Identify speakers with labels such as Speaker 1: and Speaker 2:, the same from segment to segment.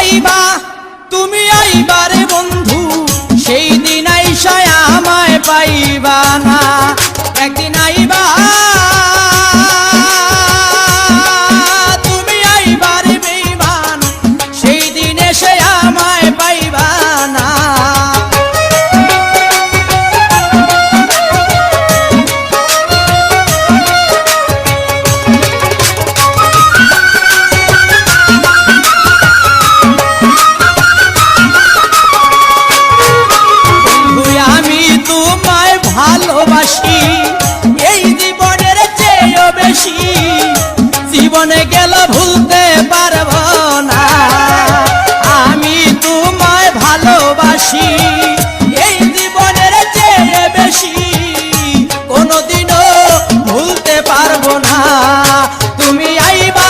Speaker 1: আইবা তুমি আইবারে বন্ধু, সেই দিন আইসা আমায় পাইবা না। একদিন আইবা তুমি আইবারে বেঈমান, সেই দিন এসে আমায় পাইবা না। ভালোবাসি এই জীবনের চেয়েও বেশি, জীবনে গেল ভুলতে পারবো না। আমি তোমায় ভালোবাসি এই জীবনের চেয়ে বেশি, কোনোদিনও ভুলতে পারবো না। তুমি আইবা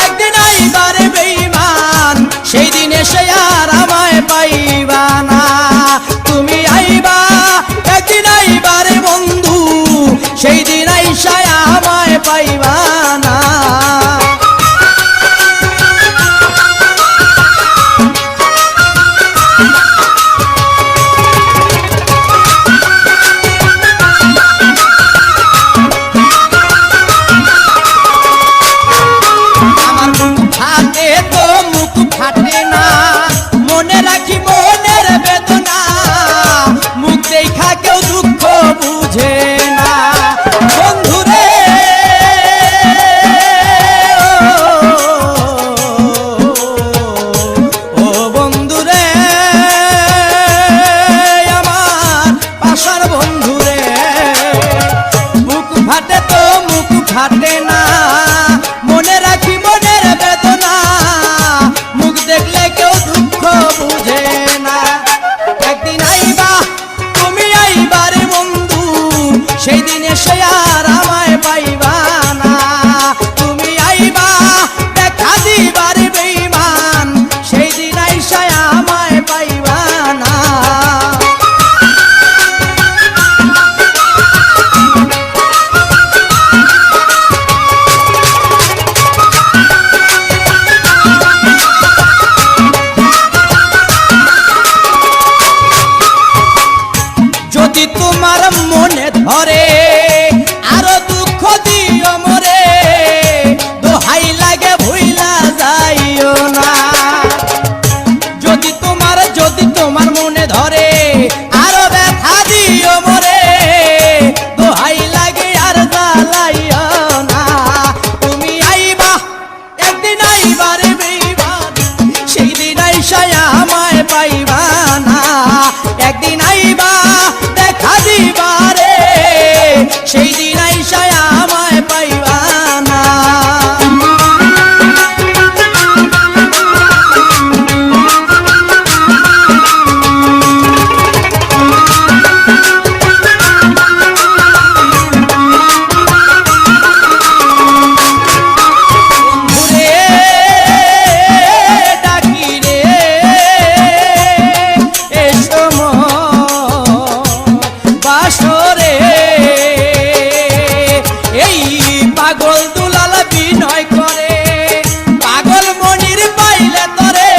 Speaker 1: একদিন আইবারে বেঈমান, সেই দিন এসে আর আমায় পাইবা না। তুমি আইবা একদিন আইবারে বন্ধু, সেই দিন আইসা আমায় পাইবা না। আমার মুখ ফাটে তো মুখ ফাটে না, মনে রাখি মনের বেদনা, মুখ দেখা কেউ দুঃখ বুঝে না। বন্ধুরে ও বন্ধুরে আমার পাশার বন্ধুরে, মুখ ফাটে তো মুখ ফাটে না, মনে রাখি মনের বেদনা, মুখ দেখলে কেউ দুঃখ বুঝে না। একদিন আইবা তুমি আইবারে বন্ধু, সেই দিন এসে আর আমায় পাইবা না। তুমি আইবা দেখা দিবারে বেঈমান, সেই দিন আইসা আমায় পাইবা না। যদি তোমার মনে ধরে আরো দুঃখ দিও মরে, দোহাই লাগে ভুইলা যাইও না। যদি তোমার মনে ধরে আরো ব্যথা দিও মরে, দোহাই লাগে আর জ্বালাইও না। তুমি আইবা একদিন আইবারে বেঈমান, সেই দিন আইসা আমায় পাইবা না। একদিন আইবা দেখা দিবারে, সেই দিন আইসা আমায় পাইবা না। ডাকি রে এসো বাসরে, এই পাগল দুলাল বিনয় করে, পাগল মনির পাইলে তরে,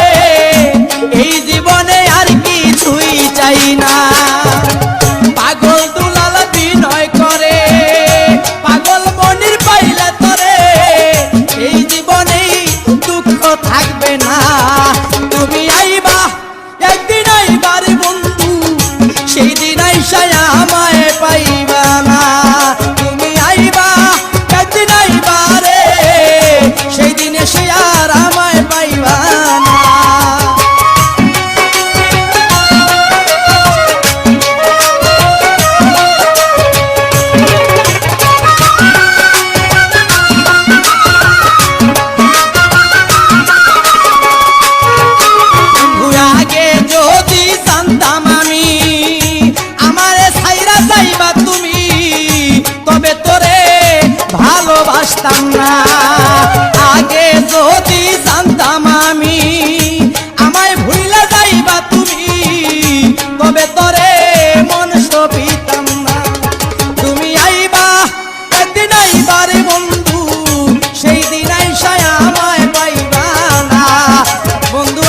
Speaker 1: এই জীবনে আর কিছুই চাই না। পাগল দুলাল বিনয় করে, পাগল মনির পাইলে তরে, এই জীবনেই দুঃখ থাকবে না। তুমি আইবা একদিন আইবারে বন্ধু, সেই দিন আইসা আমায় পাইবা না। তুমি আইবা একদিন আইবারে, সেই দিন এসে আর আমায় পাইবা না। আগে যদি জানতাম আমি আমারে ছাইরা যাইবা তুমি, তবে তোরে ভালোবাসতাম না। আগে যদি জানতাম আমি আমায় ভুইলা যাইবা তুমি, তবে তোরে মন সপিতাম না। তুমি আইবা একদিন আইবারে বন্ধু, সেই দিন আইসা আমায় পাইবা না। বন্ধু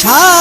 Speaker 1: সার